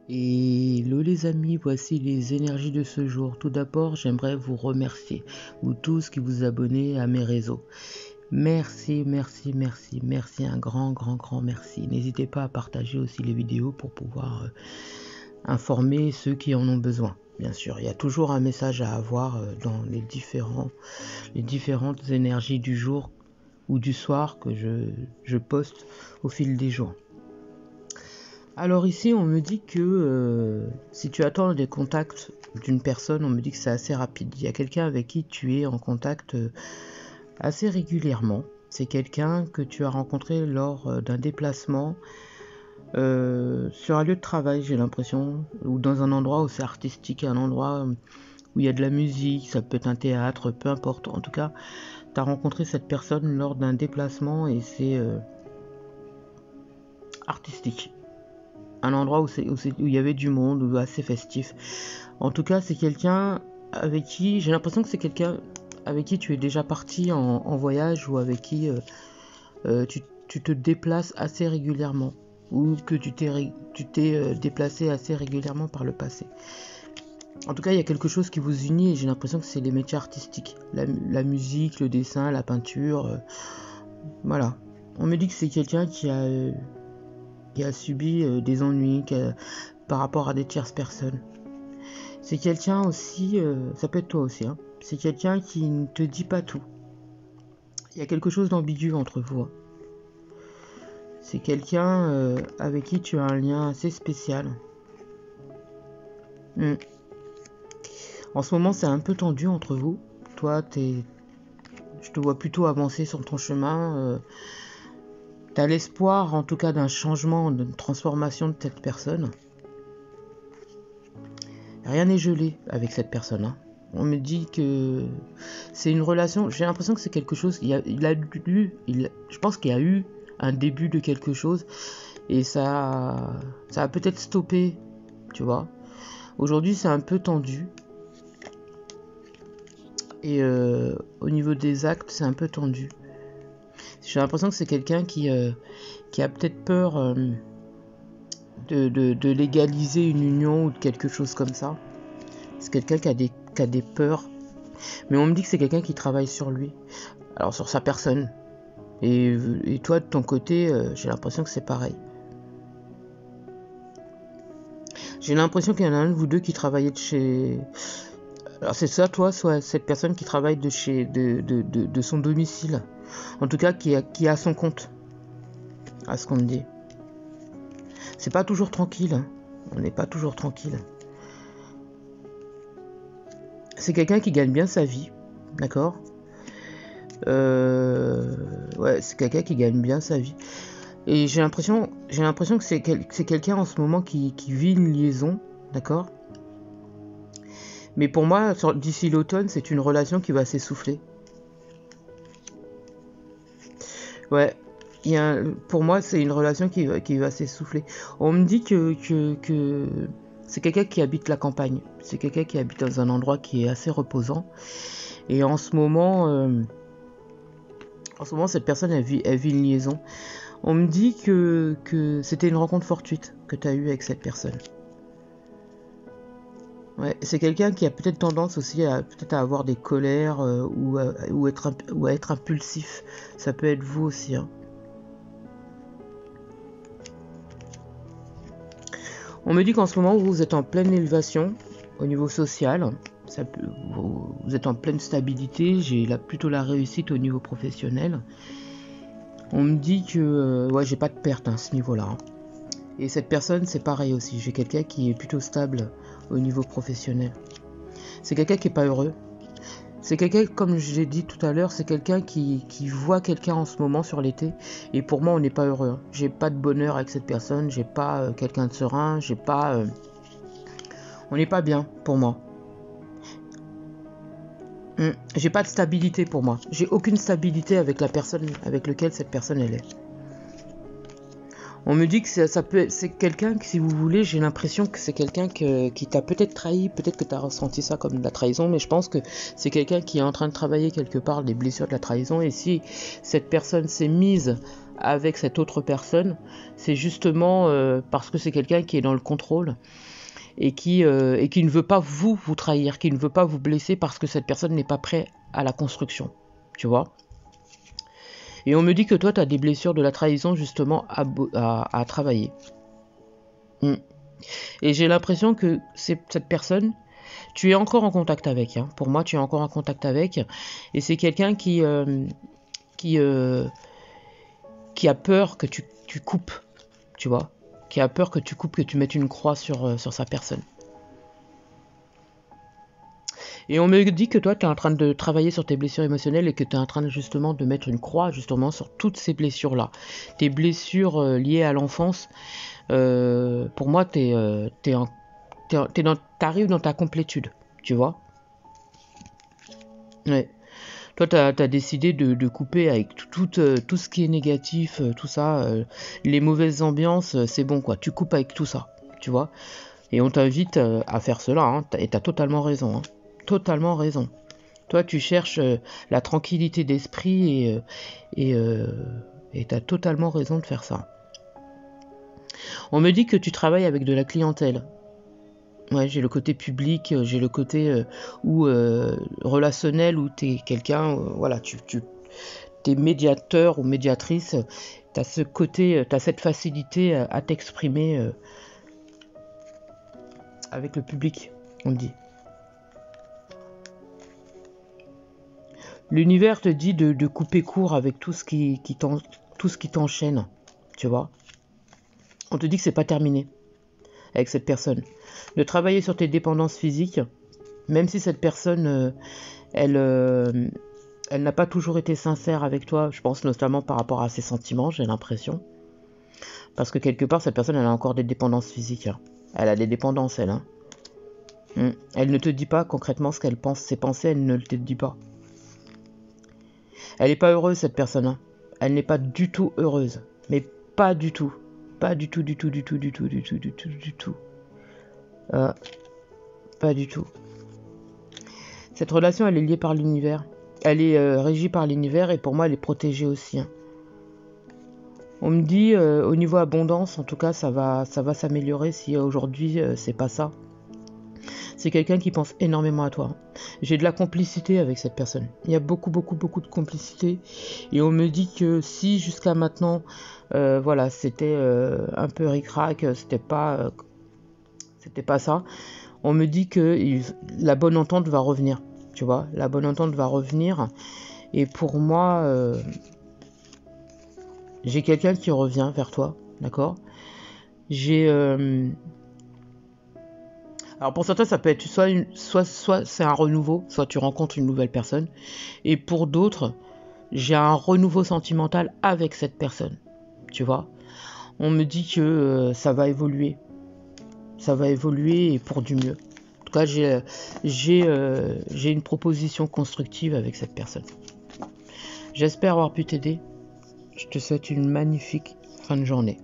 Hello les amis, voici les énergies de ce jour. Tout d'abord, j'aimerais vous remercier, vous tous qui vous abonnez à mes réseaux. Merci, un grand merci. N'hésitez pas à partager aussi les vidéos pour pouvoir informer ceux qui en ont besoin. Bien sûr, il y a toujours un message à avoir dans les différentes énergies du jour ou du soir que je poste au fil des jours. Alors ici, on me dit que si tu attends des contacts d'une personne, on me dit que c'est assez rapide. Il y a quelqu'un avec qui tu es en contact assez régulièrement. C'est quelqu'un que tu as rencontré lors d'un déplacement sur un lieu de travail, j'ai l'impression, ou dans un endroit où c'est artistique, un endroit où il y a de la musique, ça peut être un théâtre, peu importe. En tout cas, tu as rencontré cette personne lors d'un déplacement et c'est artistique. Un endroit où il y avait du monde, ou assez festif. En tout cas, c'est quelqu'un avec qui, j'ai l'impression que c'est quelqu'un avec qui tu es déjà parti en voyage, ou avec qui tu te déplaces assez régulièrement, ou que tu t'es déplacé assez régulièrement par le passé. En tout cas, il y a quelque chose qui vous unit, et j'ai l'impression que c'est les métiers artistiques. La musique, le dessin, la peinture, voilà. On me dit que c'est quelqu'un qui a subi des ennuis par rapport à des tierces personnes. C'est quelqu'un aussi, ça peut être toi aussi, hein, c'est quelqu'un qui ne te dit pas tout. Il y a quelque chose d'ambigu entre vous. Hein. C'est quelqu'un avec qui tu as un lien assez spécial. En ce moment, c'est un peu tendu entre vous. Toi, je te vois plutôt avancer sur ton chemin. Tu as l'espoir, en tout cas, d'un changement, d'une transformation de cette personne. Rien n'est gelé avec cette personne. Hein. On me dit que c'est une relation. J'ai l'impression que c'est quelque chose. Je pense qu'il y a eu un début de quelque chose et ça a peut-être stoppé. Tu vois. Aujourd'hui, c'est un peu tendu. Et au niveau des actes, c'est un peu tendu. J'ai l'impression que c'est quelqu'un qui a peut-être peur de légaliser une union ou de quelque chose comme ça. C'est quelqu'un qui a des peurs. Mais on me dit que c'est quelqu'un qui travaille sur lui. Alors sur sa personne. Et toi de ton côté, j'ai l'impression que c'est pareil. J'ai l'impression qu'il y en a un de vous deux qui travaillait de chez... Alors c'est ça toi, soit cette personne qui travaille de son domicile. En tout cas qui a son compte. À ce qu'on me dit. C'est pas toujours tranquille. Hein. On n'est pas toujours tranquille. C'est quelqu'un qui gagne bien sa vie. D'accord ? Ouais, c'est quelqu'un qui gagne bien sa vie. Et j'ai l'impression que c'est quelqu'un en ce moment qui vit une liaison. D'accord ? Mais pour moi, d'ici l'automne, c'est une relation qui va s'essouffler. Ouais. Pour moi, c'est une relation qui va s'essouffler. On me dit que c'est quelqu'un qui habite la campagne. C'est quelqu'un qui habite dans un endroit qui est assez reposant. Et en ce moment, cette personne, elle vit une liaison. On me dit que c'était une rencontre fortuite que tu as eue avec cette personne. Ouais, c'est quelqu'un qui a peut-être tendance aussi à avoir des colères ou à être impulsif. Ça peut être vous aussi. Hein. On me dit qu'en ce moment, vous êtes en pleine élévation au niveau social. Vous êtes en pleine stabilité. J'ai plutôt la réussite au niveau professionnel. On me dit que j'ai pas de perte à ce niveau-là. Hein. Et cette personne, c'est pareil aussi. J'ai quelqu'un qui est plutôt stable au niveau professionnel. C'est quelqu'un qui est pas heureux. C'est quelqu'un, comme je l'ai dit tout à l'heure, c'est quelqu'un qui voit quelqu'un en ce moment sur l'été. Et pour moi, on n'est pas heureux. J'ai pas de bonheur avec cette personne. J'ai pas quelqu'un de serein. On n'est pas bien pour moi. J'ai pas de stabilité pour moi. J'ai aucune stabilité avec la personne avec laquelle cette personne elle est. On me dit que c'est quelqu'un que, si vous voulez, j'ai l'impression que c'est quelqu'un qui t'a peut-être trahi, peut-être que tu as ressenti ça comme de la trahison, mais je pense que c'est quelqu'un qui est en train de travailler quelque part les blessures de la trahison. Et si cette personne s'est mise avec cette autre personne, c'est justement parce que c'est quelqu'un qui est dans le contrôle et qui ne veut pas vous trahir, qui ne veut pas vous blesser parce que cette personne n'est pas prête à la construction, tu vois. Et on me dit que toi, tu as des blessures de la trahison justement à travailler. Et j'ai l'impression que cette personne, tu es encore en contact avec. Hein. Pour moi, tu es encore en contact avec. Et c'est quelqu'un qui a peur que tu coupes, tu vois. Qui a peur que tu coupes, que tu mettes une croix sur sa personne. Et on me dit que toi, tu es en train de travailler sur tes blessures émotionnelles et que tu es en train justement de mettre une croix justement sur toutes ces blessures-là. Tes blessures liées à l'enfance, pour moi, t'arrives dans ta complétude, tu vois. Ouais. Toi, tu as décidé de couper avec tout ce qui est négatif, tout ça, les mauvaises ambiances, c'est bon quoi. Tu coupes avec tout ça, tu vois. Et on t'invite à faire cela, hein, et tu as totalement raison. Hein. Totalement raison. Toi, tu cherches la tranquillité d'esprit et tu as totalement raison de faire ça. On me dit que tu travailles avec de la clientèle. Ouais, j'ai le côté public, j'ai le côté relationnel où tu es quelqu'un, voilà, tu es médiateur ou médiatrice, tu as ce côté, tu as cette facilité à t'exprimer avec le public, on me dit. L'univers te dit de couper court avec tout ce qui t'enchaîne, tu vois. On te dit que c'est pas terminé avec cette personne. De travailler sur tes dépendances physiques, même si cette personne, elle n'a pas toujours été sincère avec toi, je pense notamment par rapport à ses sentiments, j'ai l'impression. Parce que quelque part, cette personne, elle a encore des dépendances physiques. Hein. Elle a des dépendances, elle. Hein. Elle ne te dit pas concrètement ce qu'elle pense, ses pensées, elle ne te dit pas. Elle n'est pas heureuse, cette personne. Hein. Elle n'est pas du tout heureuse. Mais pas du tout. Pas du tout. Pas du tout. Cette relation, elle est liée par l'univers. Elle est régie par l'univers et pour moi, elle est protégée aussi. Hein. On me dit, au niveau abondance, en tout cas, ça va s'améliorer si aujourd'hui, c'est pas ça. C'est quelqu'un qui pense énormément à toi. J'ai de la complicité avec cette personne. Il y a beaucoup de complicité. Et on me dit que si jusqu'à maintenant, voilà, c'était un peu ric-rac, c'était pas ça. On me dit que la bonne entente va revenir. Tu vois, la bonne entente va revenir. Et pour moi, j'ai quelqu'un qui revient vers toi, d'accord ? Alors pour certains, ça peut être soit c'est un renouveau, soit tu rencontres une nouvelle personne. Et pour d'autres, j'ai un renouveau sentimental avec cette personne. Tu vois ? On me dit que ça va évoluer. Ça va évoluer et pour du mieux. En tout cas, j'ai une proposition constructive avec cette personne. J'espère avoir pu t'aider. Je te souhaite une magnifique fin de journée.